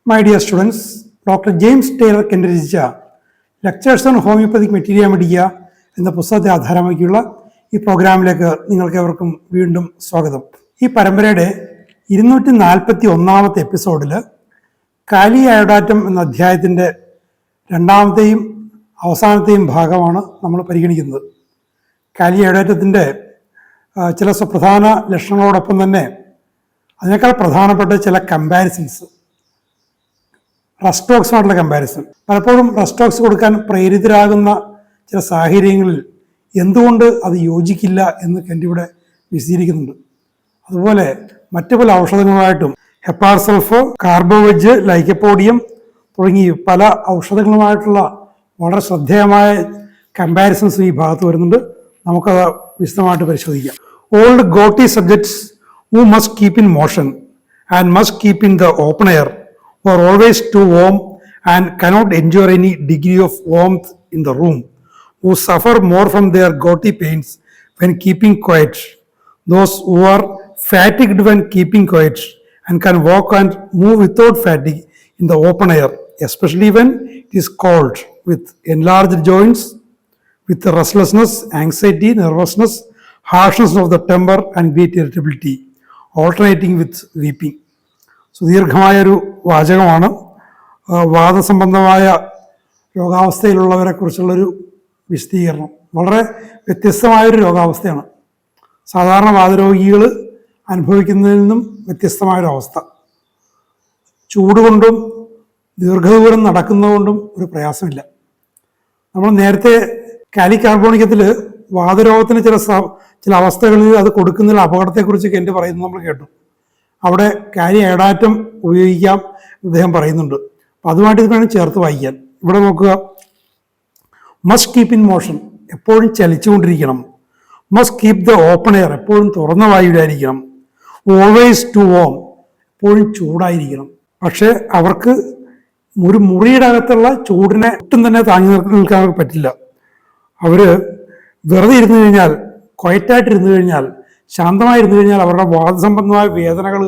My dear students, Dr. James Taylor Kent രചിച്ച lectures on homoeopathic മെറ്റീരിയ മെഡിക്ക എന്ന പുസ്തകത്തെ ആധാരമാക്കിയുള്ള ഈ പ്രോഗ്രാമിലേക്ക് നിങ്ങൾക്കേവർക്കും വീണ്ടും സ്വാഗതം. ഈ പരമ്പരയുടെ 241 എപ്പിസോഡിൽ കാലി അയോഡാറ്റം എന്ന അധ്യായത്തിൻ്റെ രണ്ടാമത്തെയും അവസാനത്തെയും ഭാഗമാണ് നമ്മൾ പരിഗണിക്കുന്നത്. കാലി അയോഡാറ്റത്തിൻ്റെ ചില സുപ്രധാന ലക്ഷണങ്ങളോടൊപ്പം തന്നെ അതിനേക്കാൾ പ്രധാനപ്പെട്ട ചില കമ്പാരിസൺസ്, റസ്റ്റോക്സുമായിട്ടുള്ള കമ്പാരിസൺ. പലപ്പോഴും റസ്റ്റോക്സ് കൊടുക്കാൻ പ്രേരിതരാകുന്ന ചില സാഹചര്യങ്ങളിൽ എന്തുകൊണ്ട് അത് യോജിക്കില്ല എന്ന് കെന്റ് ഇവിടെ വിശദീകരിക്കുന്നുണ്ട്. അതുപോലെ മറ്റു പല ഔഷധങ്ങളുമായിട്ടും ഹെപ്പാർ സൾഫർ, കാർബോവെജ്, ലൈക്കപ്പോഡിയം തുടങ്ങി പല ഔഷധങ്ങളുമായിട്ടുള്ള വളരെ ശ്രദ്ധേയമായ കമ്പാരിസൺസ് ഈ ഭാഗത്ത് വരുന്നുണ്ട്. നമുക്കത് വിശദമായിട്ട് പരിശോധിക്കാം. Old gouty subjects who must keep in motion and must keep in the open air, who are always too warm and cannot endure any degree of warmth in the room, who suffer more from their gouty pains when keeping quiet, those who are fatigued when keeping quiet and can walk and move without fatigue in the open air, especially when it is cold, with enlarged joints, with restlessness, anxiety, nervousness, harshness of the temper and great irritability, alternating with weeping. സുദീർഘമായൊരു വാചകമാണ്. വാദസംബന്ധമായ രോഗാവസ്ഥയിലുള്ളവരെ കുറിച്ചുള്ളൊരു വിശദീകരണം. വളരെ വ്യത്യസ്തമായൊരു രോഗാവസ്ഥയാണ്. സാധാരണ വാതരോഗികൾ അനുഭവിക്കുന്നതിൽ നിന്നും വ്യത്യസ്തമായൊരു അവസ്ഥ. ചൂടുകൊണ്ടും ദീർഘദൂരം നടക്കുന്നതുകൊണ്ടും ഒരു പ്രയാസമില്ല. നമ്മൾ നേരത്തെ കാലി കാർബോണിക്കത്തിൽ വാതരോഗത്തിന് ചില അവസ്ഥകളിൽ അത് കൊടുക്കുന്നതിൽ അപകടത്തെക്കുറിച്ച് കെന്റ് പറയുന്നത് നമ്മൾ കേട്ടു. അവിടെ കാലി അയോഡാറ്റം ഉപയോഗിക്കാം അദ്ദേഹം പറയുന്നുണ്ട്. അപ്പം അതുമായിട്ട് ഇത് വേണം ചേർത്ത് വായിക്കാൻ. ഇവിടെ നോക്കുക, മസ്റ്റ് കീപ്പ് ഇൻ മോഷൻ, എപ്പോഴും ചലിച്ചുകൊണ്ടിരിക്കണം. Must keep the open air, എപ്പോഴും തുറന്ന വായുവിലായിരിക്കണം. ഓൾവേസ് ടു വോം, എപ്പോഴും ചൂടായിരിക്കണം. പക്ഷെ അവർക്ക് ഒരു മുറിയുടെ അകത്തുള്ള ചൂടിനെ ഒട്ടും തന്നെ താങ്ങി നിൽക്കാൻ പറ്റില്ല. അവര് വെറുതെ ഇരുന്നു കഴിഞ്ഞാൽ, ക്വയറ്റായിട്ടിരുന്നു കഴിഞ്ഞാൽ, ശാന്തമായിരുന്നു കഴിഞ്ഞാൽ അവരുടെ വാദസംബന്ധമായ വേദനകൾ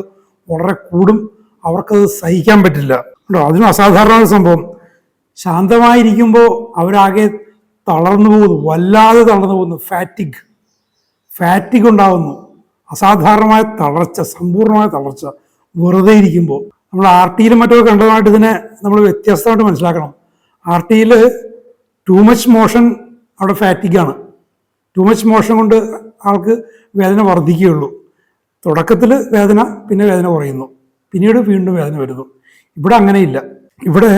വളരെ കൂടും. അവർക്കത് സഹിക്കാൻ പറ്റില്ല. കേട്ടോ, അതിനും അസാധാരണ സംഭവം. ശാന്തമായിരിക്കുമ്പോൾ അവരാകെ തളർന്നു പോകുന്നു, വല്ലാതെ തളർന്നു പോകുന്നു. ഫാറ്റിഗ് ഉണ്ടാകുന്നു, അസാധാരണമായ തളർച്ച, സമ്പൂർണ്ണമായ തളർച്ച വെറുതെ ഇരിക്കുമ്പോൾ. നമ്മൾ RT-യിലും മറ്റൊക്കെ കണ്ടതുമായിട്ട് ഇതിനെ നമ്മൾ വ്യത്യസ്തമായിട്ട് മനസ്സിലാക്കണം. RT-യിൽ ടു മച്ച് മോഷൻ അവിടെ ഫാറ്റിഗാണ്. ടു മച്ച് മോഷൻ കൊണ്ട് ആൾക്ക് വേദന വർദ്ധിക്കുകയുള്ളൂ. തുടക്കത്തിൽ വേദന, പിന്നെ വേദന കുറയുന്നു, പിന്നീട് വീണ്ടും വേദന വരുന്നു. ഇവിടെ അങ്ങനെയില്ല. ഇവിടെ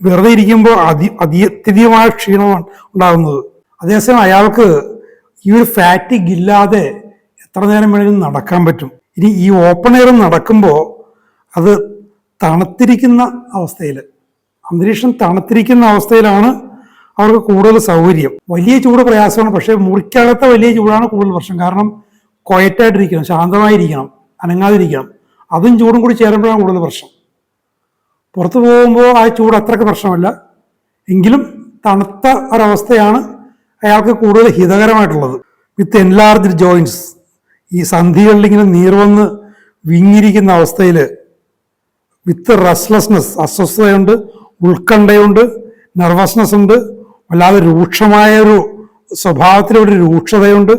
വെറുതെ ഇരിക്കുമ്പോൾ അത്യധികമായ ക്ഷീണമാണ് ഉണ്ടാകുന്നത്. അതേസമയം അയാൾക്ക് ഈ ഒരു ഫാറ്റിഗ് ഇല്ലാതെ എത്ര നേരം വേണമെങ്കിലും നടക്കാൻ പറ്റും. ഇനി ഈ ഓപ്പൺ എയർ നടക്കുമ്പോൾ അത് തണുത്തിരിക്കുന്ന അവസ്ഥയിൽ, അന്തരീക്ഷം തണുത്തിരിക്കുന്ന അവസ്ഥയിലാണ് അവർക്ക് കൂടുതൽ സൗകര്യം. വലിയ ചൂട് പ്രയാസമാണ്, പക്ഷേ മുറിക്കകത്തെ വലിയ ചൂടാണ് കൂടുതൽ പ്രശ്നം. കാരണം ക്വയറ്റായിട്ടിരിക്കണം, ശാന്തമായിരിക്കണം, അനങ്ങാതിരിക്കണം. അതും ചൂടും കൂടി ചേരുമ്പോഴാണ് കൂടുതൽ പ്രശ്നം. പുറത്തു പോകുമ്പോൾ ആ ചൂട് അത്രയ്ക്ക് പ്രശ്നമല്ല, എങ്കിലും തണുത്ത ഒരവസ്ഥയാണ് അയാൾക്ക് കൂടുതൽ ഹിതകരമായിട്ടുള്ളത്. വിത്ത് എൻലാർജ്ഡ് ജോയിൻറ്റ്സ്, ഈ സന്ധികളിലിങ്ങനെ നീർവന്ന് വിങ്ങിരിക്കുന്ന അവസ്ഥയിൽ. വിത്ത് റെസ്റ്റ്ലെസ്നെസ്, അസ്വസ്ഥതയുണ്ട്, ഉത്കണ്ഠയുണ്ട്, നെർവസ്നെസ് ഉണ്ട്, വല്ലാതെ രൂക്ഷമായ ഒരു സ്വഭാവത്തിലൊരു രൂക്ഷതയുണ്ട്,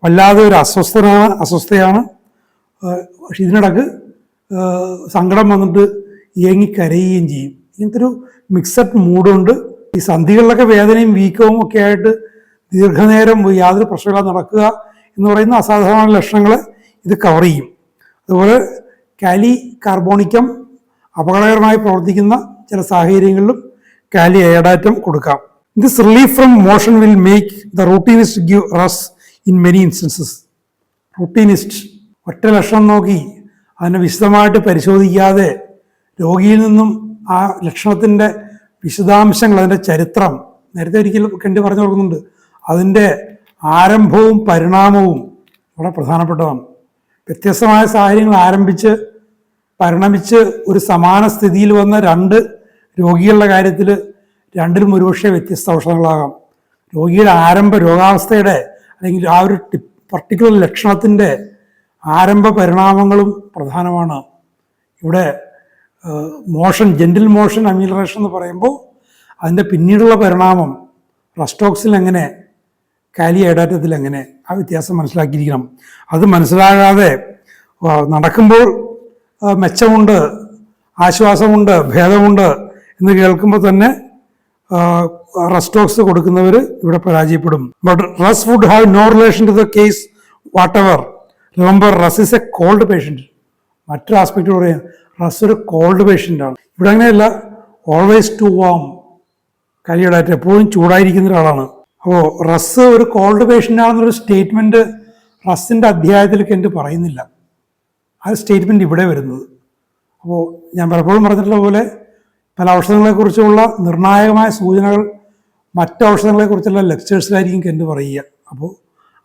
വല്ലാതെ ഒരു അസ്വസ്ഥയാണ്. ഇതിനിടക്ക് സങ്കടം വന്നിട്ട് ഏങ്ങിക്കരയുകയും ചെയ്യും. ഇങ്ങനത്തെ ഒരു മിക്സഡ് മൂഡുണ്ട്. ഈ സന്ധികളിലൊക്കെ വേദനയും വീക്കവും ഒക്കെ ആയിട്ട് ദീർഘനേരം യാതൊരു പ്രശ്നമില്ലാതെ നടക്കുക എന്ന് പറയുന്ന അസാധാരണ ലക്ഷണങ്ങളെ ഇത് കവർ ചെയ്യും. അതുപോലെ കാലി കാർബോണിക്കം അപകടകരമായി പ്രവർത്തിക്കുന്ന ചില സാഹചര്യങ്ങളിലും കാലി അയോഡാറ്റം കൊടുക്കാം. This relief from motion will make the routinist give rest in many instances. റുട്ടീനിസ്റ്റ് ഒറ്റ ലക്ഷണം നോക്കി അതിനെ വിശദമായിട്ട് പരിശോധിക്കാതെ രോഗിയിൽ നിന്നും ആ ലക്ഷണത്തിൻ്റെ വിശദാംശങ്ങൾ, അതിൻ്റെ ചരിത്രം നേരത്തെ ഒരിക്കലും കെന്റ് പറഞ്ഞു കൊടുക്കുന്നുണ്ട്. അതിൻ്റെ ആരംഭവും പരിണാമവും വളരെ പ്രധാനപ്പെട്ടതാണ്. വ്യത്യസ്തമായ സാഹചര്യങ്ങൾ ആരംഭിച്ച് പരിണമിച്ച് ഒരു സമാന സ്ഥിതിയിൽ വന്ന രണ്ട് രോഗികളുടെ കാര്യത്തിൽ രണ്ടിലും ഒരുപക്ഷെ വ്യത്യസ്ത ഔഷധങ്ങളാകാം. രോഗിയുടെ രോഗാവസ്ഥയുടെ അല്ലെങ്കിൽ ആ ഒരു പർട്ടിക്കുലർ ലക്ഷണത്തിൻ്റെ ആരംഭ പരിണാമങ്ങളും പ്രധാനമാണ്. ഇവിടെ മോഷൻ, ജെന്റിൽ മോഷൻ അമീലറേഷൻ എന്ന് പറയുമ്പോൾ അതിൻ്റെ പിന്നീടുള്ള പരിണാമം റസ്റ്റോക്സിൽ എങ്ങനെ, കാലിയൈഡാറ്റത്തിൽ എങ്ങനെ, ആ വ്യത്യാസം മനസ്സിലാക്കിയിരിക്കണം. അത് മനസ്സിലാകാതെ നടക്കുമ്പോൾ മെച്ചമുണ്ട്, ആശ്വാസമുണ്ട്, ഭേദമുണ്ട് എന്ന് കേൾക്കുമ്പോൾ തന്നെ റസ്റ്റോക്സ് കൊടുക്കുന്നവർ ഇവിടെ പരാജയപ്പെടും. But Rhus would have no relation to the case whatever. Remember, Rhus is a cold patient. മറ്റൊരു ആസ്പെക്റ്റ് പറയാം, റസ് ഒരു കോൾഡ് പേഷ്യൻ്റ് ആണ്. ഇവിടെ അങ്ങനെയല്ല, ഓൾവേസ് ടു വാം. കാലിയൈഡാറ്റ എപ്പോഴും ചൂടായിരിക്കുന്ന ഒരാളാണ്. അപ്പോൾ റസ് ഒരു കോൾഡ് പേഷ്യൻ്റ് ആണെന്നൊരു സ്റ്റേറ്റ്മെൻറ്റ് റസിൻ്റെ അധ്യായത്തിൽ കെൻറ്റ് പറയുന്നില്ല. ആ സ്റ്റേറ്റ്മെൻറ്റ് ഇവിടെ വരുന്നത്. അപ്പോൾ ഞാൻ പലപ്പോഴും പറഞ്ഞിട്ടുള്ള പോലെ പല ഔഷധങ്ങളെക്കുറിച്ചുള്ള നിർണായകമായ സൂചനകൾ മറ്റ് ഔഷധങ്ങളെക്കുറിച്ചുള്ള ലെക്ചേഴ്സിലായിരിക്കും കെൻറ്റ് പറയുക. അപ്പോൾ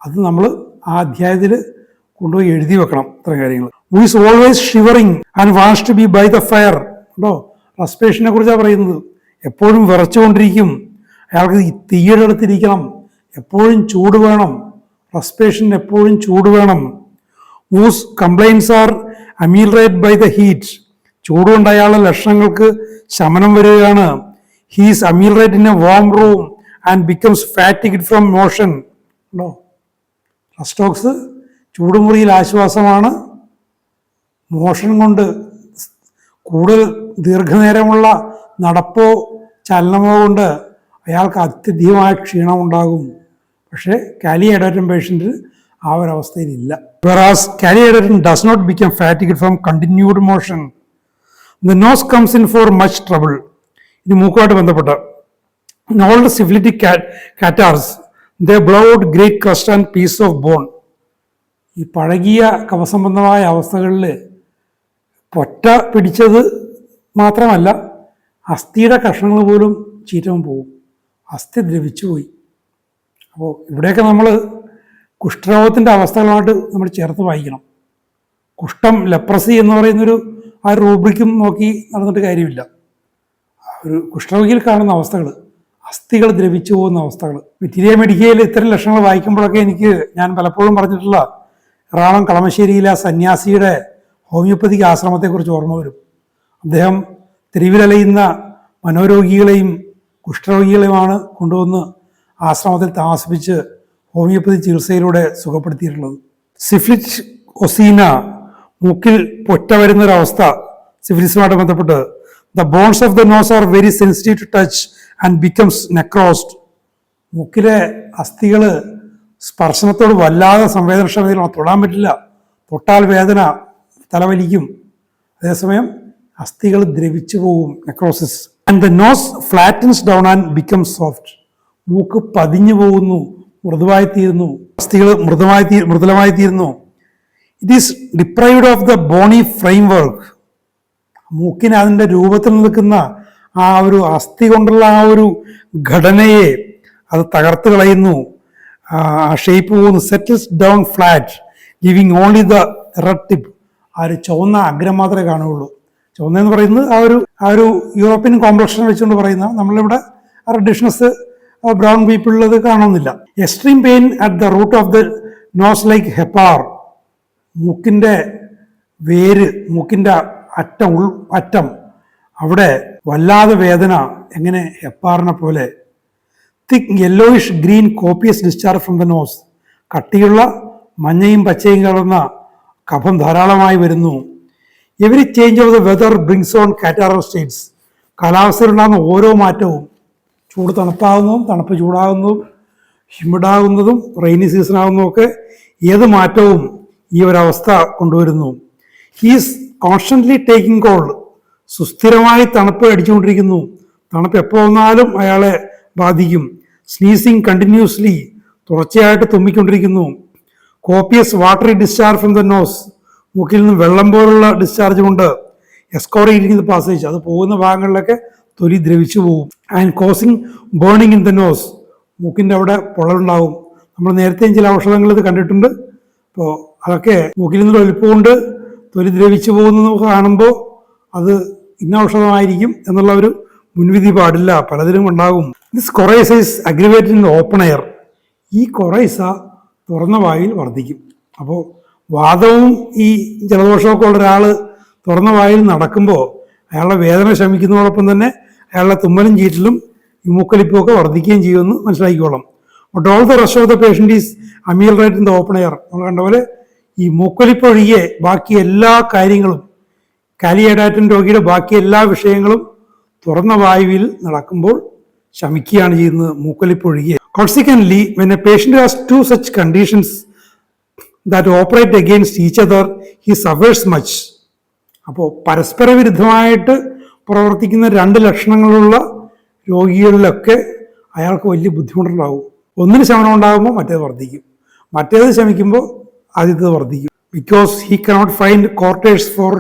അത് നമ്മൾ ആ അധ്യായത്തിൽ കൊണ്ടുപോയി എഴുതി വെക്കണം, ഇത്തരം കാര്യങ്ങൾ. Who is always shivering and wants to be by the fire. കേട്ടോ, റെസ്പിറേഷനെ കുറിച്ചാണ് പറയുന്നത്. എപ്പോഴും വിറച്ചുകൊണ്ടിരിക്കും, അയാൾക്ക് തീയുടെ അടുത്തിരിക്കണം, എപ്പോഴും ചൂട് വേണം, റെസ്പിറേഷൻ എപ്പോഴും ചൂട് വേണം. Whose complaints are ameliorate by the heat. ചൂടുകൊണ്ട് അയാളുടെ ലക്ഷണങ്ങൾക്ക് ശമനം വരികയാണ്. He's ameliorate in a warm room and becomes fatigued from motion. ഉണ്ടോ, റസ്റ്റോക്സ് ചൂടുമുറിയിൽ ആശ്വാസമാണ്, മോഷൻ കൊണ്ട് കൂടുതൽ ദീർഘനേരമുള്ള നടപ്പോ ചലനമോ കൊണ്ട് അയാൾക്ക് അത്യധികമായ ക്ഷീണമുണ്ടാകും. പക്ഷേ കാലിയൈഡാറ്റം പേഷ്യൻറ്റിന് ആ ഒരവസ്ഥയിലില്ല. Whereas കാലിയൈഡാറ്റം does not become fatigued from continued motion. The nose comes in for much trouble. ഇത് മൂക്കുമായിട്ട് ബന്ധപ്പെട്ട in all the syphilitic catarrhs they blow out great crust and piece of bone. ഈ പഴകിയ കഫസംബന്ധമായ അവസ്ഥകളിൽ പൊറ്റ പിടിച്ചത് മാത്രമല്ല, അസ്ഥിയുടെ കഷ്ണങ്ങൾ പോലും ചീറ്റം പോകും, അസ്ഥി ദ്രവിച്ചു പോയി. അപ്പോൾ ഇവിടെയൊക്കെ നമ്മൾ കുഷ്ഠരോഗത്തിൻ്റെ അവസ്ഥകളുമായിട്ട് നമ്മൾ ചേർത്ത് വായിക്കണം. കുഷ്ഠം, ലെപ്രസി എന്ന് പറയുന്നൊരു ആ റൂബ്രിക്കും നോക്കി നടന്നിട്ട് കാര്യമില്ല. ഒരു കുഷ്ഠരോഗിയിൽ കാണുന്ന അവസ്ഥകൾ, അസ്ഥികൾ ദ്രവിച്ചു പോകുന്ന അവസ്ഥകൾ. വിക്ടീരിയ മെഡിക്കയിൽ ഇത്തരം ലക്ഷണങ്ങൾ വായിക്കുമ്പോഴൊക്കെ ഞാൻ പലപ്പോഴും പറഞ്ഞിട്ടുള്ള എറണാകുളം കളമശ്ശേരിയിലെ ആ സന്യാസിയുടെ ഹോമിയോപ്പതിക് ആശ്രമത്തെക്കുറിച്ച് ഓർമ്മ വരും. അദ്ദേഹം തെരുവിലലയുന്ന മനോരോഗികളെയും കുഷ്ഠരോഗികളെയുമാണ് കൊണ്ടുവന്ന് ആശ്രമത്തിൽ താമസിപ്പിച്ച് ഹോമിയോപ്പതി ചികിത്സയിലൂടെ സുഖപ്പെടുത്തിയിട്ടുള്ളത്. സിഫിലിസ് ഒസീന, മൂക്കിൽ പൊറ്റ വരുന്നൊരവസ്ഥ സിഫിലിസുമായിട്ട് ബന്ധപ്പെട്ട്. The bones of the nose are very sensitive to touch and becomes necrosed. മൂക്കിലെ അസ്ഥികൾ സ്പർശനത്തോട് വല്ലാതെ സംവേദനക്ഷമതയിലാണ്, തൊടാൻ പറ്റില്ല, തൊട്ടാൽ വേദന, തലവലിക്കും. അതേസമയം അസ്ഥികൾ ദ്രവിച്ചു പോകും, necrosis. And the nose flattens down and become soft. മൂക്ക് പതിഞ്ഞു പോകുന്നു, മൃദുവായിത്തീരുന്നു, അസ്ഥികൾ മൃദുലമായി തീരുന്നു. It is deprived of the bony framework. മൂക്കിന് അതിൻ്റെ രൂപത്തിൽ നിൽക്കുന്ന ആ ഒരു അസ്ഥി കൊണ്ടുള്ള ആ ഒരു ഘടനയെ അത് തകർത്ത് കളയുന്നു, ആ ഷേപ്പ് പോകുന്നു. Settles down flat giving only the red tip. ആ ഒരു ചുവന്ന അഗ്രം മാത്രമേ കാണുകയുള്ളൂ. ചുവന്നെന്ന് പറയുന്നത് ആ ഒരു യൂറോപ്യൻ കോംപ്ലക്ഷൻ വെച്ചുകൊണ്ട് പറയുന്ന, നമ്മളിവിടെ റെഡിഷ്നസ് ബ്രൗൺ പീപ്പിളിലത് കാണുന്നില്ല. Extreme pain at the root of the nose like Hepar. മൂക്കിൻ്റെ വേര്, മൂക്കിൻ്റെ അറ്റം അവിടെ വല്ലാതെ വേദന, എങ്ങനെ ഹെപ്പാറിനെ പോലെ. Thick yellowish green copious discharge from the nose. കട്ടിയുള്ള മഞ്ഞയും പച്ചയും കലർന്ന കഫം ധാരാളമായി വരുന്നു. Every change of the weather brings on catarrhal states. കാലാവസ്ഥയിലുണ്ടാകുന്ന ഓരോ മാറ്റവും, ചൂട് തണുപ്പാകുന്നതും തണുപ്പ് ചൂടാകുന്നതും ഹ്യൂമിഡാകുന്നതും റെയിനി സീസൺ ആകുന്നതുമൊക്കെ ഏത് മാറ്റവും ഈ ഒരവസ്ഥ കൊണ്ടുവരുന്നു. He's constantly taking cold. സുസ്ഥിരമായി തണുപ്പ് അടിച്ചുകൊണ്ടിരിക്കുന്നു, തണുപ്പ് എപ്പോൾ വന്നാലും അയാളെ ബാധിക്കും. സ്നീസിങ് കണ്ടിന്യൂസ്ലി, തുടർച്ചയായിട്ട് തുമ്മിക്കൊണ്ടിരിക്കുന്നു. Copious watery discharge from the nose. മൂക്കിൽ നിന്ന് വെള്ളം പോലുള്ള ഡിസ്ചാർജ് കൊണ്ട്. എസ്കോറിയിരിക്കുന്ന പാസേജ്, അത് പോകുന്ന ഭാഗങ്ങളിലൊക്കെ തൊലി ദ്രവിച്ചു പോകും. And causing burning in the nose. മൂക്കിൻ്റെ അവിടെ പൊള്ളലുണ്ടാവും. നമ്മൾ നേരത്തെയും ചില ഔഷധങ്ങൾ ഇത് കണ്ടിട്ടുണ്ട്. അപ്പോൾ അതൊക്കെ മൂക്കിൽ നിന്നുള്ള ഒലിപ്പുകൊണ്ട് തൊലി ദ്രവിച്ചു പോകുന്നത് നമുക്ക് കാണുമ്പോൾ അത് ഇന്ന ഔഷധമായിരിക്കും എന്നുള്ള ഒരു മുൻവിധി പാടില്ല, പലതിലും ഉണ്ടാകും. This coryza is aggravated in open air. ഈ കൊറൈസ തുറന്ന വായിൽ വർദ്ധിക്കും. അപ്പോൾ വാദവും ഈ ജലദോഷമൊക്കെ ഉള്ള ഒരാൾ തുറന്ന വായിൽ നടക്കുമ്പോൾ അയാളുടെ വേദന ശമിക്കുന്നതോടൊപ്പം തന്നെ അയാളുടെ തുമ്മലും ചീറ്റലും ഈ മൂക്കൊലിപ്പും ഒക്കെ വർദ്ധിക്കുകയും ചെയ്യുമെന്ന് മനസ്സിലാക്കിക്കോളാം. But all the rest of the patient is ameliorate in the open air. നമ്മൾ കണ്ട പോലെ ഈ മൂക്കൊലിപ്പ് ഒഴികെ ബാക്കി എല്ലാ കാര്യങ്ങളും കാലിയഡാറ്റൻ രോഗിയുടെ ബാക്കി എല്ലാ വിഷയങ്ങളും തുറന്ന വായുവിൽ നടക്കുമ്പോൾ ശമിക്കുകയാണ് ചെയ്യുന്നത്, മൂക്കൊലിപ്പ് ഒഴികെ. Consequently when a patient has two such conditions that operate against each other he suffers much. അപ്പോൾ പരസ്പര വിരുദ്ധമായിട്ട് പ്രവർത്തിക്കുന്ന രണ്ട് ലക്ഷണങ്ങളുള്ള രോഗികളിലൊക്കെ അയാൾക്ക് വലിയ ബുദ്ധിമുട്ടുണ്ടാകും. ഒന്നിന് ശമനം ഉണ്ടാകുമ്പോൾ മറ്റേത് വർദ്ധിക്കും, മറ്റേത് ശമിക്കുമ്പോൾ ആദ്യത്തേത് വർദ്ധിക്കും. Because he cannot find quarters for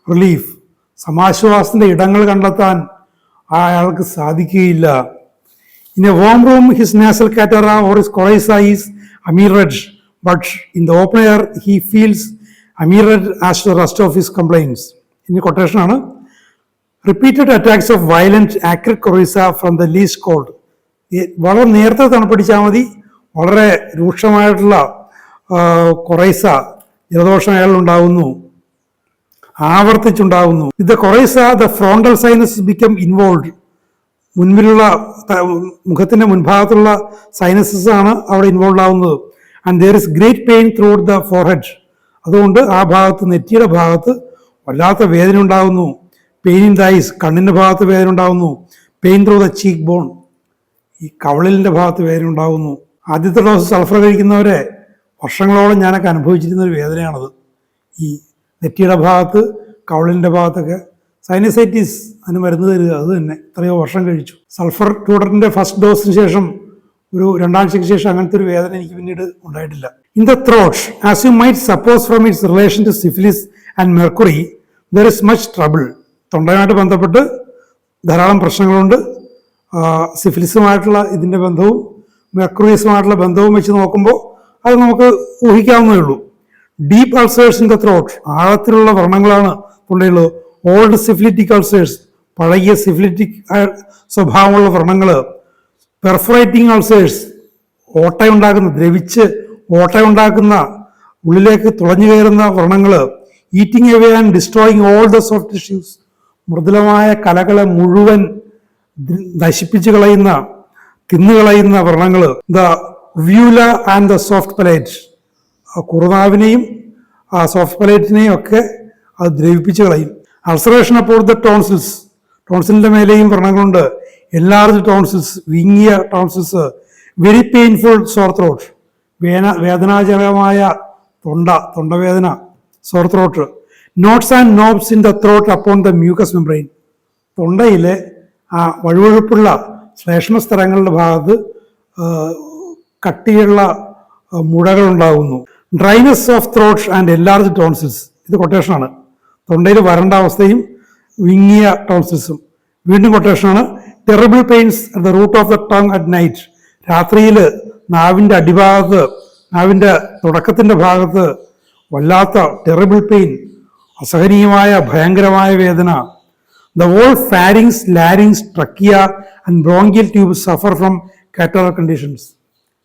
relief. സമാശ്വാസത്തിൻ്റെ ഇടങ്ങൾ കണ്ടെത്താൻ അയാൾക്ക് സാധിക്കുകയില്ല. In a warm room his nasal catarrh or his coryza is ameliorated, but in the open air he feels ameliorated as the rest of his complaints. ഇനി കൊട്ടേഷനാണ്. Repeated attacks of violent acrid coryza from the least cold. വളരെ നേരത്തെ തണുപ്പടിച്ചാൽ മതി, വളരെ രൂക്ഷമായിട്ടുള്ള കൊറൈസ ജലദോഷം അയാളുണ്ടാകുന്നു, ആവർത്തിച്ചുണ്ടാകുന്നു. ഇത് coryza the frontal sinus become involve. മുൻപിലുള്ള മുഖത്തിന്റെ മുൻഭാഗത്തുള്ള സൈനസസ് ആണ് അവിടെ ഇൻവോൾവ് ആവുന്നത്. And there is great pain through the forehead. അതുകൊണ്ട് ആ ഭാഗത്ത്, നെറ്റിയുടെ ഭാഗത്ത് വല്ലാത്ത വേദന ഉണ്ടാകുന്നു. പെയിൻ ഇൻ ദ ഐസ്, കണ്ണിന്റെ ഭാഗത്ത് വേദന ഉണ്ടാകുന്നു. Pain through the cheek bone, ഈ കവളിലിന്റെ ഭാഗത്ത് വേദന ഉണ്ടാകുന്നു. ആദ്യത്തെ ഡോസ് സൾഫർ കഴിക്കുന്നവരെ വർഷങ്ങളോളം ഞാനൊക്കെ അനുഭവിച്ചിരുന്ന ഒരു വേദനയാണത്. ഈ നെറ്റിയുടെ ഭാഗത്ത്, കവളിൻ്റെ ഭാഗത്തൊക്കെ സൈനസൈറ്റിസ്, അതിന് മരുന്ന് തരിക, അത് തന്നെ എത്രയോ വർഷം കഴിച്ചു. സൾഫർ ട്യൂഡറിൻ്റെ ഫസ്റ്റ് ഡോസിന് ശേഷം ഒരു രണ്ടാഴ്ചയ്ക്ക് ശേഷം അങ്ങനത്തെ ഒരു വേദന എനിക്ക് പിന്നീട് ഉണ്ടായിട്ടില്ല. In the throat, as you might suppose from its relation to syphilis and mercury, there is much trouble. തൊണ്ടയുമായിട്ട് ബന്ധപ്പെട്ട് ധാരാളം പ്രശ്നങ്ങളുണ്ട്. സിഫിലിസുമായിട്ടുള്ള ഇതിൻ്റെ ബന്ധവും മെർക്കുറീസുമായിട്ടുള്ള ബന്ധവും വെച്ച് നോക്കുമ്പോൾ അത് നമുക്ക് ഊഹിക്കാവുന്നതേ ഉള്ളൂ. Deep ulcers in the throat, ആഴത്തിലുള്ള വ്രണങ്ങളാണ് തൊണ്ടയുള്ളത്. ഓൾഡ് സിഫിലിറ്റിക് അൾസേഴ്സ്, പഴകിയ സിഫിലിറ്റിക് സ്വഭാവമുള്ള വ്രണങ്ങൾ. പെർഫറേറ്റിംഗ് അൾസേഴ്സ്, ഓട്ടയുണ്ടാക്കുന്ന, ദ്രവിച്ച് ഓട്ടയുണ്ടാക്കുന്ന, ഉള്ളിലേക്ക് തുളഞ്ഞു കയറുന്ന വ്രണങ്ങൾ. Eating away and destroying all the soft tissues, മൃദുലമായ കലകളെ മുഴുവൻ നശിപ്പിച്ചു കളയുന്ന, തിന്നുകളയുന്ന വ്രണങ്ങൾ. The uvula and the soft palate, കുറുനാവിനെയും ആ സോഫ്റ്റ് പലേറ്റിനെയും ഒക്കെ അത് ദ്രവിപ്പിച്ച് കളയും. അൾസറേഷൻ അപ്പോൾ ദ ടോൺസിൽസ്, ടോൺസിലിൻ്റെ മേലെയും വ്രണങ്ങളുണ്ട്. എൻലാർജ് ടോൺസിൽസ്, വിങ്ങിയ tonsils. Very painful sore throat, വേദനാജനകമായ തൊണ്ടവേദന, sore throat. Knots and knobs in the throat upon the mucous membrane, തൊണ്ടയിലെ ആ വഴുവഴുപ്പുള്ള ശ്ലേഷ്മസ്ഥലങ്ങളുടെ ഭാഗത്ത് കട്ടിയുള്ള മുഴകളുണ്ടാകുന്നു. Dryness of throat and enlarge tonsils, ഇത് കൊട്ടേഷനാണ്. തൊണ്ടയിൽ വരണ്ട അവസ്ഥയും വിങ്ങിയ ടോൺസിൽസും. വീണ്ടും കൊട്ടേഷനാണ്. Terrible pains at the root of the tongue at night, രാത്രിയിൽ നാവിൻ്റെ അടിഭാഗത്ത്, നാവിൻ്റെ തുടക്കത്തിൻ്റെ ഭാഗത്ത് വല്ലാത്ത ടെറിബിൾ പെയിൻ, അസഹനീയമായ ഭയങ്കരമായ വേദന. The whole pharynx, larynx, trachea and bronchial tube suffer from catarrhal conditions.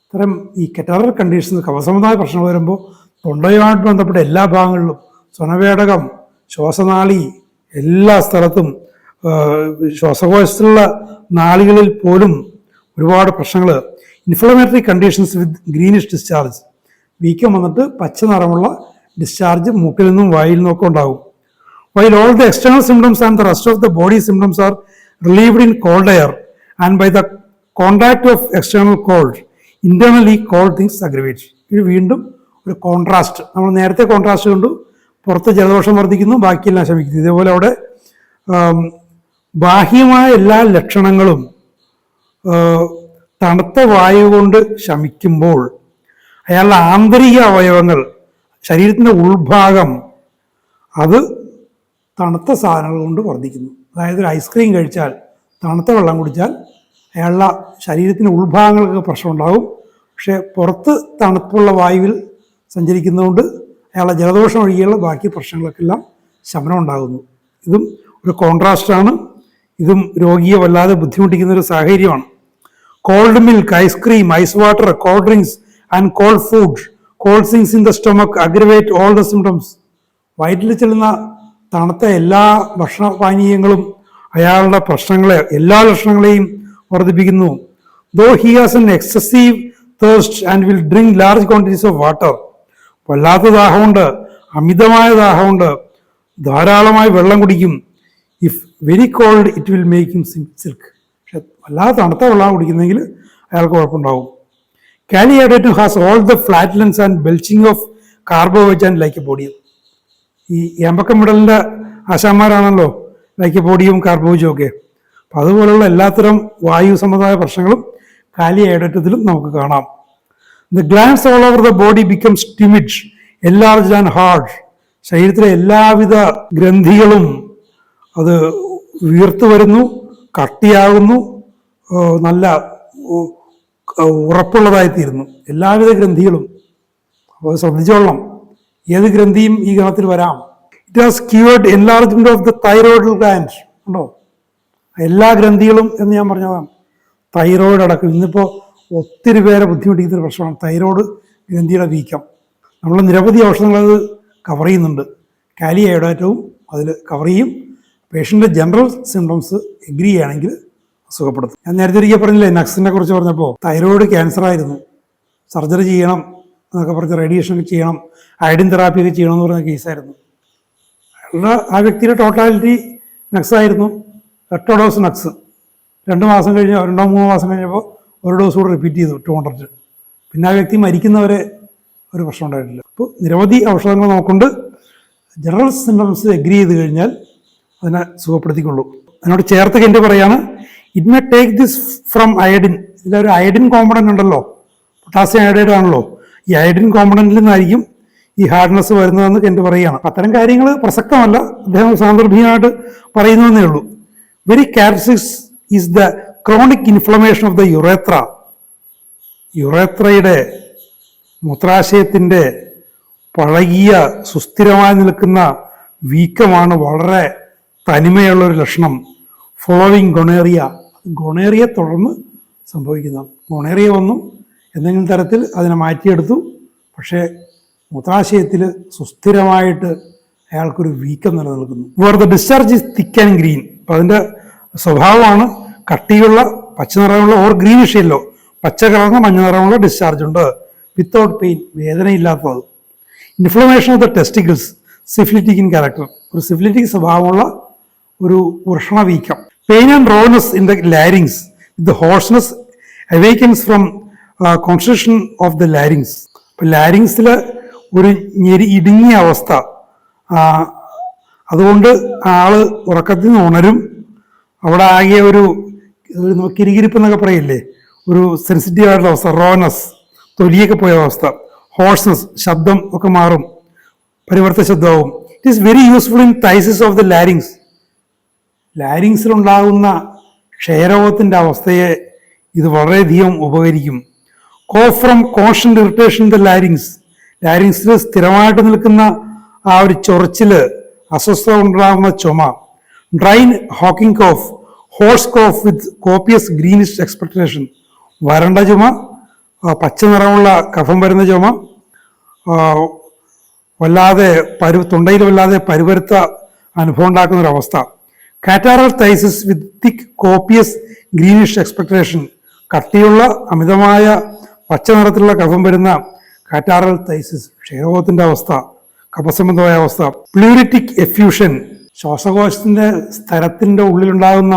ഇത്തരം ഈ കാറ്ററൽ കണ്ടീഷൻസ്, കഫസംബന്ധമായ പ്രശ്നം വരുമ്പോൾ തൊണ്ടയുമായിട്ട് ബന്ധപ്പെട്ട എല്ലാ ഭാഗങ്ങളിലും, സ്വനവേടകം, ശ്വാസനാളി, എല്ലാ സ്ഥലത്തും, ശ്വാസകോശത്തിലുള്ള നാളികളിൽ പോലും ഒരുപാട് പ്രശ്നങ്ങൾ. ഇൻഫ്ലമേറ്ററി കണ്ടീഷൻസ് വിത്ത് ഗ്രീനിഷ് ഡിസ്ചാർജ്, വീക്കം വന്നിട്ട് പച്ച നിറമുള്ള ഡിസ്ചാർജ് മൂക്കിൽ നിന്നും വായിൽ നിന്നും ഒക്കെ ഉണ്ടാകും. While all the external symptoms and the rest of the body symptoms are relieved in cold air and by the contact of external cold, internally cold things aggravate. ഇത് വീണ്ടും ഒരു കോൺട്രാസ്റ്റ്. നമ്മൾ നേരത്തെ കോൺട്രാസ്റ്റ് കണ്ടു, പുറത്ത് ജലദോഷം വർദ്ധിക്കുന്നു, ബാക്കിയെല്ലാം ശമിക്കുന്നു. ഇതേപോലെ അവിടെ ബാഹ്യമായ എല്ലാ ലക്ഷണങ്ങളും തണുത്ത വായു കൊണ്ട് ശമിക്കുമ്പോൾ അയാളുടെ ആന്തരിക അവയവങ്ങൾ, ശരീരത്തിൻ്റെ ഉൾഭാഗം, അത് തണുത്ത സാധനങ്ങൾ കൊണ്ട് വർദ്ധിക്കുന്നു. അതായത് ഒരു ഐസ്ക്രീം കഴിച്ചാൽ, തണുത്ത വെള്ളം കുടിച്ചാൽ അയാളുടെ ശരീരത്തിൻ്റെ ഉൾഭാഗങ്ങൾക്ക് പ്രശ്നമുണ്ടാകും. പക്ഷേ പുറത്ത് തണുപ്പുള്ള വായുവിൽ സഞ്ചരിക്കുന്നതുകൊണ്ട് അയാളുടെ ജലദോഷം ഒഴികെയുള്ള ബാക്കി പ്രശ്നങ്ങൾക്കെല്ലാം ശമനം ഉണ്ടാകുന്നു. ഇതും ഒരു കോൺട്രാസ്റ്റാണ്. ഇതും രോഗിയെ വല്ലാതെ ബുദ്ധിമുട്ടിക്കുന്ന ഒരു സാഹചര്യമാണ്. Cold milk, ice cream, ice water, cold drinks and cold food, cold things in the stomach aggravate all the symptoms. വയറ്റിൽ ചെല്ലുന്ന തണുത്ത എല്ലാ ഭക്ഷണപാനീയങ്ങളും അയാളുടെ എല്ലാ ലക്ഷണങ്ങളെയും വർദ്ധിപ്പിക്കുന്നു. Though he has an excessive thirst and will drink large quantities of water. വല്ലാത്ത ദാഹമുണ്ട്, അമിതമായ ദാഹമുണ്ട്, ധാരാളമായി വെള്ളം കുടിക്കും. If very cold it will make him sick. പക്ഷെ വല്ലാതെ തണുത്ത വെള്ളം കുടിക്കുന്നെങ്കിൽ അയാൾക്ക് കുഴപ്പമുണ്ടാവും. Kali iodatum has all the flatulence and belching of carbohydrate and lycopodium. ഈ ഏമ്പക്കം വിടലിൻ്റെ ആശാന്മാരാണല്ലോ ലൈക്കോപോഡിയവും കാർബോജും ഒക്കെ. അപ്പം അതുപോലുള്ള എല്ലാത്തരം വായു സംബന്ധമായ പ്രശ്നങ്ങളും കാലിയാഡേറ്റത്തിലും നമുക്ക് കാണാം. The glands all over the body becomes tumid, enlarged and hard. ശരീരത്തിലെ എല്ലാവിധ ഗ്രന്ഥികളും അത് വീർത്തു വരുന്നു, കട്ടിയാകുന്നു, നല്ല ഉറപ്പുള്ളതായിത്തീരുന്നു. എല്ലാവിധ ഗ്രന്ഥികളും. അപ്പോൾ ശ്രദ്ധിച്ചോളണം, ഏത് ഗ്രന്ഥിയും ഈ ഗണത്തിൽ വരാം. It has cured enlargement of the thyroid gland. ഉണ്ടോ? എല്ലാ ഗ്രന്ഥികളും എന്ന് ഞാൻ പറഞ്ഞതാണ്. തൈറോയിഡ് അടക്കം. ഇന്നിപ്പോൾ ഒത്തിരി പേരെ ബുദ്ധിമുട്ടിക്കുന്ന ഒരു പ്രശ്നമാണ് തൈറോയിഡ് ഗ്രന്ഥിയുടെ വീക്കം. നമ്മൾ നിരവധി ഔഷധങ്ങൾ അത് കവർ ചെയ്യുന്നുണ്ട്. കാലിയാഡേറ്റവും അതിൽ കവർ ചെയ്യും. പേഷ്യൻ്റെ ജനറൽ സിംറ്റംസ് എഗ്രി ചെയ്യുകയാണെങ്കിൽ സുഖപ്പെടുത്തും. ഞാൻ നേരത്തെ ഒരിക്കൽ പറഞ്ഞില്ലേ, നക്സിനെ കുറിച്ച് പറഞ്ഞപ്പോൾ തൈറോയിഡ് ക്യാൻസർ ആയിരുന്നു, സർജറി ചെയ്യണം എന്നൊക്കെ പറഞ്ഞ് റേഡിയേഷൻ ഒക്കെ ചെയ്യണം, അയഡിൻ തെറാപ്പി ഒക്കെ ചെയ്യണം എന്ന് പറഞ്ഞ കേസായിരുന്നു. ആ വ്യക്തിയുടെ ടോട്ടാലിറ്റി നക്സ് ആയിരുന്നു. 8 ഡോസ് നക്സ്. 2 മാസം കഴിഞ്ഞ് 2-3 മാസം കഴിഞ്ഞപ്പോൾ ഒരു ഡോസ് കൂടെ റിപ്പീറ്റ് ചെയ്തു 200. പിന്നെ ആ വ്യക്തി മരിക്കുന്നവരെ ഒരു പ്രശ്നം ഉണ്ടായിട്ടില്ല. അപ്പോൾ നിരവധി ഔഷധങ്ങൾ നമുക്കുണ്ട്. ജനറൽ സിംറ്റംസ് എഗ്രി ചെയ്ത് കഴിഞ്ഞാൽ അതിനെ സുഖപ്പെടുത്തിക്കൊള്ളൂ. അതിനോട് ചേർത്ത് കെൻ്റെ പറയാണ്, it may take this from iodine. ഇതിലൊരു അയഡിൻ കോമ്പണൻ്റ് ഉണ്ടല്ലോ, പൊട്ടാസ്യം അയഡൈഡ് ആണല്ലോ. ഈ അയഡിൻ കോമ്പണൻറ്റിൽ നിന്നായിരിക്കും ഈ ഹാർഡ്നെസ് വരുന്നതെന്ന് കെൻ്റെ പറയുകയാണ്. അത്തരം കാര്യങ്ങൾ പ്രസക്തമല്ല, അദ്ദേഹം സാന്ദർഭികമായിട്ട് പറയുന്നതെന്നേ ഉള്ളൂ. Very characteristics is the chronic inflammation of the urethra. യുറേത്രയുടെ മൂത്രാശയത്തിൻ്റെ പഴകിയ സുസ്ഥിരമായി നിൽക്കുന്ന വീക്കമാണ് വളരെ തനിമയുള്ളൊരു ലക്ഷണം. Following gonorrhoea. ഗൊണേറിയ തുടർന്ന് സംഭവിക്കുന്ന ഗൊണേറിയ വന്നു, എന്തെങ്കിലും തരത്തിൽ അതിനെ മാറ്റിയെടുത്തു. പക്ഷേ മൂത്രാശയത്തിൽ സുസ്ഥിരമായിട്ട് അയാൾക്കൊരു വീക്കം നിലനിൽക്കുന്നു. Where the discharge is thick and green. അപ്പം അതിൻ്റെ സ്വഭാവമാണ് കട്ടിയുള്ള പച്ച നിറമുള്ള ഓർ ഗ്രീനിഷ് യെല്ലോ, പച്ച കലർന്ന മഞ്ഞ നിറമുള്ള ഡിസ്ചാർജ് ഉണ്ട്. വിത്തൗട്ട് പെയിൻ, വേദനയില്ലാത്തത്. Inflammation of the testicles, syphilitic in character. ഒരു സിഫിലിറ്റിക് സ്വഭാവമുള്ള ഒരു വൃഷണവീക്കം. Pain and rawness in the larynx with the hoarseness awakens from construction of the larynx. അപ്പം ലാരിങ്സിൽ ഒരു ഇടുങ്ങിയ അവസ്ഥ, അതുകൊണ്ട് ആള് ഉറക്കത്തിൽ നിന്ന് ഉണരും. അവിടെ ആകെ ഒരു കിരികിരിപ്പ് എന്നൊക്കെ പറയില്ലേ, ഒരു സെൻസിറ്റീവ് ആയിട്ടുള്ള അവസ്ഥ, റോനസ്, തൊലിയൊക്കെ പോയ അവസ്ഥ, ഹോഴ്സ്നെസ്, ശബ്ദം ഒക്കെ മാറും, പരിവർത്ത ശബ്ദമാവും. It is very useful in phthisis of the larynx. ലാരിങ്സിലുണ്ടാകുന്ന ക്ഷയരോഗത്തിൻ്റെ അവസ്ഥയെ ഇത് വളരെയധികം ഉപകരിക്കും. Cough from constant irritation the larynx. ലാരിങ്സിൽ സ്ഥിരമായിട്ട് നിൽക്കുന്ന ആ ഒരു ചൊറിച്ചിൽ, അസ്വസ്ഥത ഉണ്ടാകുന്ന ചുമ. Dry hawking cough, hoarse cough with copious greenish expectation. വരണ്ട ചുമ, പച്ച നിറമുള്ള കഫം വരുന്ന ചുമ, വല്ലാതെ തൊണ്ടയിൽ വല്ലാതെ പരുപരുത്ത അനുഭവം ഉണ്ടാക്കുന്നൊരവസ്ഥ. കാറ്റാറൽ തൈസിസ് വിത്ത് തിക്ക് കോപ്പിയസ് ഗ്രീനിഷ് എക്സ്പെക്ടേഷൻ. കട്ടിയുള്ള അമിതമായ പച്ച നിറത്തിലുള്ള കഫം വരുന്ന കാറ്റാറൽ തൈസിസ്, ക്ഷയരോഗത്തിൻ്റെ അവസ്ഥ, കഫസംബന്ധമായ അവസ്ഥ. പ്ലൂരിറ്റിക് എഫ്യൂഷൻ, ശ്വാസകോശത്തിൻ്റെ സ്ഥലത്തിൻ്റെ ഉള്ളിലുണ്ടാകുന്ന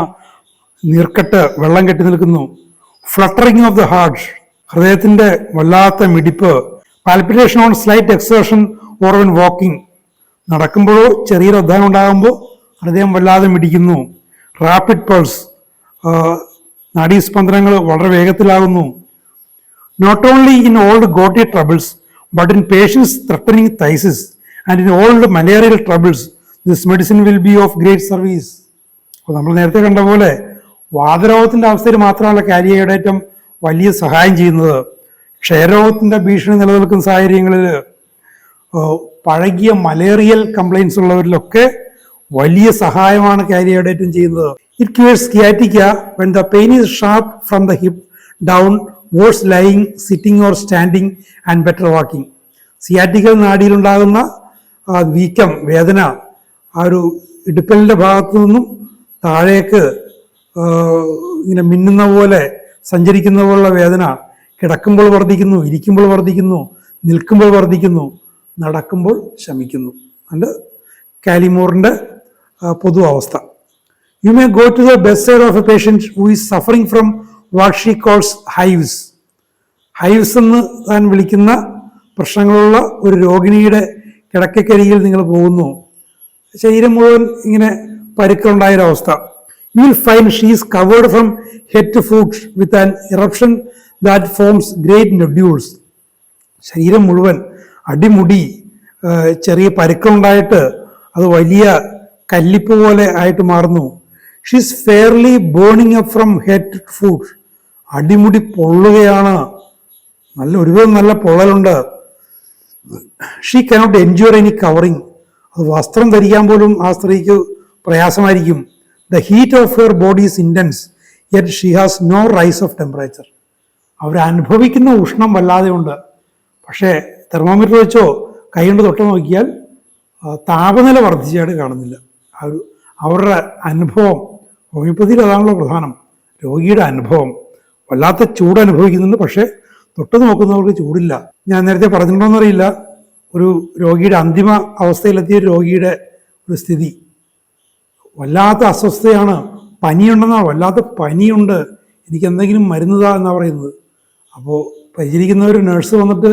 നീർക്കെട്ട്, വെള്ളം കെട്ടി നിൽക്കുന്നു. ഫ്ലട്ടറിങ് ഓഫ് ദ ഹാർട്ട്, ഹൃദയത്തിൻ്റെ വല്ലാത്ത മിടിപ്പ്. Palpitation on slight exertion or when walking, നടക്കുമ്പോഴോ ചെറിയൊരു അധ്വാനം ഉണ്ടാകുമ്പോൾ ഹൃദയം വല്ലാതെ മിടിക്കുന്നു. റാപ്പിഡ് പൾസ്, നാഡീസ്പന്ദനങ്ങൾ വളരെ വേഗത്തിലാകുന്നു. Not only in old gouty troubles but in patients threatening phthisis and in old malarial troubles this medicine will be of great service. അപ്പോൾ നമ്മൾ നേരത്തെ കണ്ട പോലെ വാതരോഗത്തിൻ്റെ അവസ്ഥയിൽ മാത്രമല്ല കാലിയഡേറ്റം വലിയ സഹായം ചെയ്യുന്നത്. ക്ഷയരോഗത്തിൻ്റെ ഭീഷണി നിലനിൽക്കുന്ന സാഹചര്യങ്ങളിൽ, പഴകിയ മലേറിയൽ കംപ്ലൈൻസ് ഉള്ളവരിലൊക്കെ വലിയ സഹായമാണ് കാലിയഡേറ്റം ചെയ്യുന്നത്. It cures sciatica when the pain is sharp from the hip down worse lying, sitting or standing and better walking. Sciatical നാഡിയിലുണ്ടാകുന്ന വീക്കം, വേദന, ആ ഒരു ഇടുപ്പലിൻ്റെ ഭാഗത്തു നിന്നും താഴേക്ക് ഇങ്ങനെ മിന്നുന്ന പോലെ സഞ്ചരിക്കുന്ന പോലുള്ള വേദന കിടക്കുമ്പോൾ വർദ്ധിക്കുന്നു, ഇരിക്കുമ്പോൾ വർദ്ധിക്കുന്നു, നിൽക്കുമ്പോൾ വർദ്ധിക്കുന്നു, നടക്കുമ്പോൾ ശമിക്കുന്നു. അത് കാലിമോറിൻ്റെ പൊതു അവസ്ഥ. You may go to the best side of a patient who is suffering from what she calls hives. Hives എന്ന് താൻ വിളിക്കുന്ന പ്രശ്നങ്ങളുള്ള ഒരു രോഗിണിയുടെ കിടക്കക്കരികിൽ നിങ്ങൾ പോകുന്നു. ശരീരം മുഴുവൻ ഇങ്ങനെ പരുക്കുണ്ടായൊരവസ്ഥ. You will find she is covered from head to foot with an eruption that forms great nodules. ശരീരം മുഴുവൻ അടിമുടി ചെറിയ പരുക്കുണ്ടായിട്ട് അത് വലിയ കല്ലിപ്പ് പോലെ ആയിട്ട് മാറുന്നു. She is fairly burning up from head to foot. അടിമുടി പൊള്ളുകയാണ്, ഒരുവിധം നല്ല പൊള്ളലുണ്ട്. She cannot enjoy any covering. അത് വസ്ത്രം ധരിക്കാൻ പോലും ആ സ്ത്രീക്ക് പ്രയാസമായിരിക്കും. The heat of her body is intense yet she has no rise of temperature. അവരനുഭവിക്കുന്ന ഉഷ്ണം വല്ലാതെ ഉണ്ട്, പക്ഷേ തെർമോമീറ്റർ വെച്ചോ കൈകൊണ്ട് തൊട്ട് നോക്കിയാൽ താപനില വർദ്ധിച്ചായിട്ട് കാണുന്നില്ല. അവരുടെ അനുഭവം, ഹോമിയോപ്പതിയിൽ അതാണല്ലോ പ്രധാനം, രോഗിയുടെ അനുഭവം. വല്ലാത്ത ചൂട് അനുഭവിക്കുന്നുണ്ട്, പക്ഷേ തൊട്ട് നോക്കുന്നവർക്ക് ചൂടില്ല. ഞാൻ നേരത്തെ പറഞ്ഞിട്ടുണ്ടോയെന്നറിയില്ല, ഒരു രോഗിയുടെ അന്തിമ അവസ്ഥയിലെത്തിയ രോഗിയുടെ ഒരു സ്ഥിതി വല്ലാത്ത അസ്വസ്ഥതയാണ്. പനിയുണ്ടെന്നാണ്, വല്ലാത്ത പനിയുണ്ട്, എനിക്ക് എന്തെങ്കിലും മരുന്നുതാ എന്നാണ് പറയുന്നത്. അപ്പോൾ പരിചരിക്കുന്ന ഒരു നേഴ്സ് വന്നിട്ട്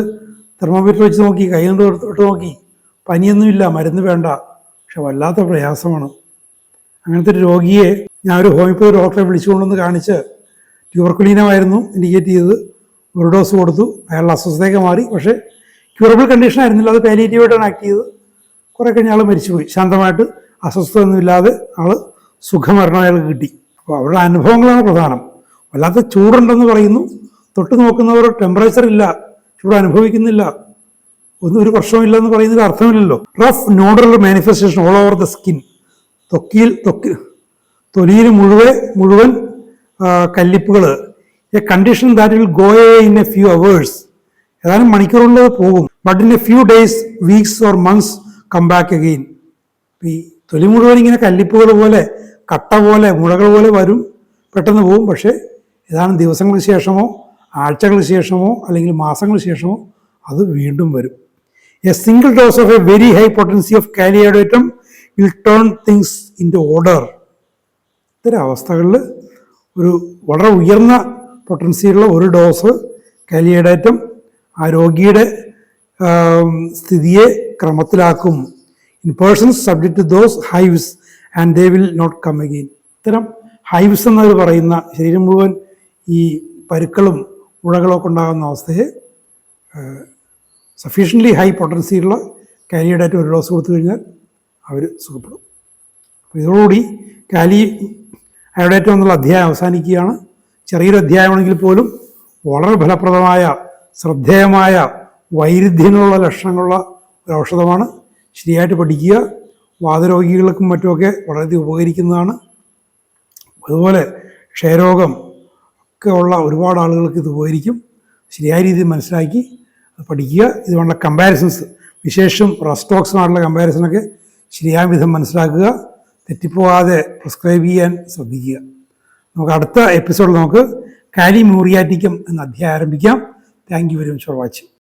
തെർമോമീറ്റർ വെച്ച് നോക്കി, കൈ കൊണ്ട് തൊട്ട് നോക്കി, പനിയൊന്നുമില്ല, മരുന്ന് വേണ്ട, പക്ഷെ വല്ലാത്ത പ്രയാസമാണ്. അങ്ങനത്തെ ഒരു രോഗിയെ ഞാൻ ഒരു ഹോമിയോപ്പതി ഡോക്ടറെ വിളിച്ചുകൊണ്ടുവന്ന് കാണിച്ച്, ട്യൂബർക്കുലീനമായിരുന്നു ഇൻഡിക്കേറ്റ് ചെയ്തത്, ഒരു ഡോസ് കൊടുത്തു, അയാളുടെ അസ്വസ്ഥതയൊക്കെ മാറി. പക്ഷേ ക്യൂറബിൾ കണ്ടീഷൻ ആയിരുന്നില്ല, അത് പാലിയേറ്റീവായിട്ടാണ് ആക്ട് ചെയ്തത്. കുറേ കഴിഞ്ഞ് ആൾ മരിച്ചുപോയി. ശാന്തമായിട്ട് അസ്വസ്ഥതയൊന്നുമില്ലാതെ ആൾ സുഖമരണം അയാൾക്ക് കിട്ടി. അപ്പോൾ അവരുടെ അനുഭവങ്ങളാണ് പ്രധാനം. വല്ലാത്ത ചൂടുണ്ടെന്ന് പറയുന്നു, തൊട്ട് നോക്കുന്നവർ ടെമ്പറേച്ചർ ഇല്ല, ചൂട് അനുഭവിക്കുന്നില്ല, ഒരു പ്രശ്നമില്ല എന്ന് പറയുന്നതിൽ അർത്ഥമില്ലല്ലോ. Rough nodal manifestation all over the skin. തൊലിയിൽ മുഴുവൻ കല്ലിപ്പുകൾ. A condition that will go a in a few hours. ഏതാനും മണിക്കൂറുള്ളത് പോകും. But in a few days, weeks or months come back again. ഈ തൊലി മുഴുവൻ ഇങ്ങനെ കല്ലിപ്പുകൾ പോലെ, കട്ട പോലെ, മുഴകൾ പോലെ വരും, പെട്ടെന്ന് പോകും. പക്ഷേ ഏതാനും ദിവസങ്ങൾക്ക് ശേഷമോ ആഴ്ചകൾക്ക് ശേഷമോ അല്ലെങ്കിൽ മാസങ്ങൾക്ക് ശേഷമോ അത് വീണ്ടും വരും. A single dose of a very high potency of kali iodatum will turn things into order. ഇത്തരം അവസ്ഥകളിൽ ഒരു വളരെ ഉയർന്ന പൊട്ടൻസിയുള്ള ഒരു ഡോസ് കാലിയോഡേറ്റം ആ രോഗിയുടെ സ്ഥിതിയെ ക്രമത്തിലാക്കും. In persons subject to those hives and they will not come again. ഇത്തരം ഹൈവ്സ് എന്നവർ പറയുന്ന ശരീരം മുഴുവൻ ഈ പരുക്കളും മുഴകളൊക്കെ ഉണ്ടാകുന്ന അവസ്ഥയെ സഫീഷ്യൻ്റ്ലി ഹൈ പൊട്ടൻസിയുള്ള കാലിയോഡേറ്റം ഒരു ഡോസ് കൊടുത്തു കഴിഞ്ഞാൽ അവർ സുഖപ്പെടും. അപ്പോൾ ഇതോടുകൂടി കാലിയോഡേറ്റം എന്നുള്ള അധ്യായം അവസാനിക്കുകയാണ്. ചെറിയൊരു അധ്യായമാണെങ്കിൽ പോലും വളരെ ഫലപ്രദമായ, ശ്രദ്ധേയമായ, വൈരുദ്ധ്യങ്ങളുള്ള ലക്ഷണങ്ങളുള്ള ഒരു ഔഷധമാണ്. ശരിയായിട്ട് പഠിക്കുക. വാതരോഗികൾക്കും മറ്റുമൊക്കെ വളരെയധികം ഉപകരിക്കുന്നതാണ്. അതുപോലെ ക്ഷയരോഗം ഒക്കെ ഉള്ള ഒരുപാട് ആളുകൾക്ക് ഇത് ഉപകരിക്കും. ശരിയായ രീതിയിൽ മനസ്സിലാക്കി പഠിക്കുക. ഇതുകൊണ്ടുള്ള കമ്പാരിസൺസ്, വിശേഷം റസ്റ്റോക്സുമായിട്ടുള്ള കമ്പാരിസണൊക്കെ ശരിയായ വിധം മനസ്സിലാക്കുക. തെറ്റിപ്പോകാതെ പ്രിസ്ക്രൈബ് ചെയ്യാൻ ശ്രദ്ധിക്കുക. നമുക്ക് അടുത്ത എപ്പിസോഡിൽ നമുക്ക് കാലി മൂറിയാറ്റിക്കം എന്ന അധ്യായം ആരംഭിക്കാം. Thank you very much for watching.